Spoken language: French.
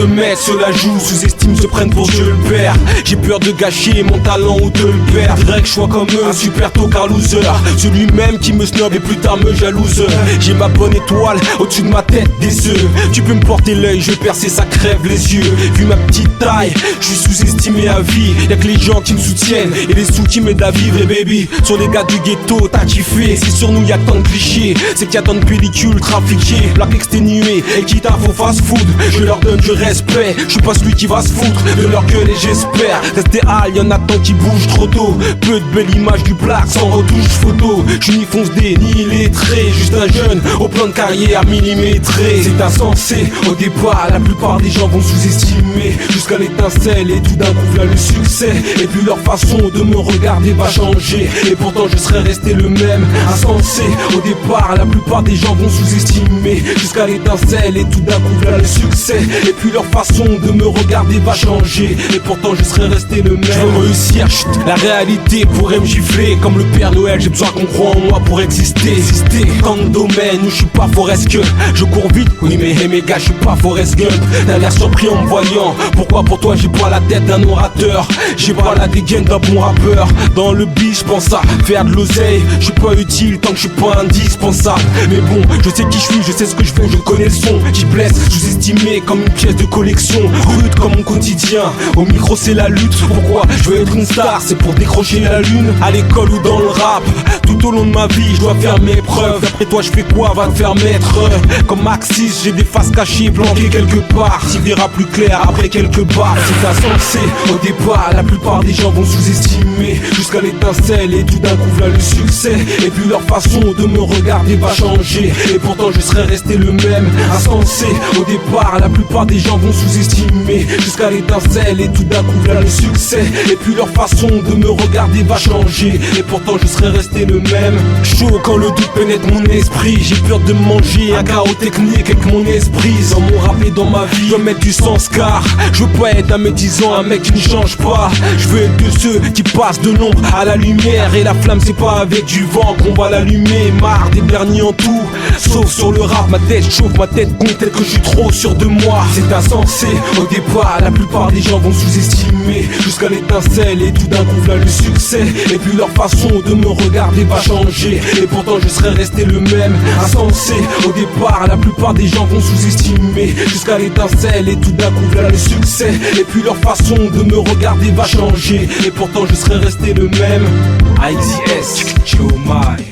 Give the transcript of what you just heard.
se mettre sur la joue, sous-estiment, se prennent pour Dieu le Père. J'ai peur de gâcher mon talent ou de le perdre. Faudrait que je sois comme eux, un super tocard loser, celui même qui me snob et plus tard me jalouse. J'ai ma bonne étoile au-dessus de ma tête des œufs. Tu peux me porter l'œil, je vais percer, ça crève les yeux. Vu ma petite taille, je suis sous-estimé à vie. Y'a que les gens qui me soutiennent et les sous qui m'aident à vivre. Et baby, sur les gars du ghetto, t'as kiffé. Si sur nous y'a tant de clichés, c'est qu'il y a tant de pellicules trafiquées, plaques exténuées et qui taffent au fast-food. Je leur donne du respect, je suis pas celui qui va se foutre de leur gueule et j'espère rester hal. Y'en a tant qui bougent trop tôt, peu de belles images du black sans retouche photo. Je suis ni fonce D ni illettré, juste un jeune au plan de carrière millimétré. C'est insensé, au départ la plupart des gens vont sous-estimer jusqu'à l'étincelle et tout d'un coup voilà le succès. Et puis leur façon de me regarder va changer et pourtant je serai resté le même. Insensé, au départ la plupart des gens vont sous-estimer jusqu'à l'étincelle et tout d'un coup voilà le succès. Et puis leur façon de me regarder va changer et pourtant je serai resté le même. Je veux réussir, chut, la réalité pourrait me gifler comme le Père Noël. J'ai besoin qu'on croit en moi pour exister. Tant de domaines où je suis pas Forrest Gump. Je cours vite, oui mais hey, mes gars, je suis pas Forrest Gump. T'as l'air surpris en me voyant. Pourquoi pour toi j'ai pas la tête d'un orateur, j'ai pas la dégaine d'un bon rappeur. Dans le beat je pense à faire de l'oseille. Je suis pas utile tant que je suis pas indispensable. Mais bon, je sais qui je suis, je sais ce que je fais, je connais le son qui blesse, sous-estimé comme une pièce de collection. Rude comme mon quotidien, au micro c'est la lutte. Pourquoi je veux être une star, c'est pour décrocher la lune. À l'école ou dans le rap, tout au long de ma vie je dois faire mes preuves. D'après toi je fais quoi, va te faire mettre. Comme Maxis, j'ai des faces cachées, planquées quelque part. T'y verras plus clair après quelques barres. C'est insensé, au départ la plupart des gens vont sous-estimer jusqu'à l'étincelle et tout d'un coup voilà le succès. Et puis leur façon de me regarder va changer et pourtant je serai resté le même. Insensé, au départ la plupart des gens vont sous-estimer jusqu'à l'étincelle et tout d'un coup voilà le succès. Et puis leur façon de me regarder va changer et pourtant je serai resté le même. Chaud quand le doute pénètre mon esprit, j'ai peur de manger un chaos technique avec mon esprit. Dans mon rap et dans ma vie, je veux mettre du sens car je veux pas être un médisant, un mec qui ne change pas. Je veux être de ceux qui passent de l'ombre à la lumière. Et la flamme c'est pas avec du vent qu'on va l'allumer. Marre des derniers en tout, sauf sur le rap. Ma tête chauffe, ma tête compte tel que je suis trop sûr de moi. C'est insensé, au départ la plupart des gens vont sous-estimer jusqu'à l'étincelle et tout d'un coup voilà le succès. Et puis leur façon de me regarder va changer et pourtant je serai resté le même. Insensé, au départ la plupart des gens vont sous-estimer jusqu'à l'étincelle et tout d'un coup voilà le succès. Et puis leur façon de me regarder va changer et pourtant je serai resté le même. IXS, Joe Mike.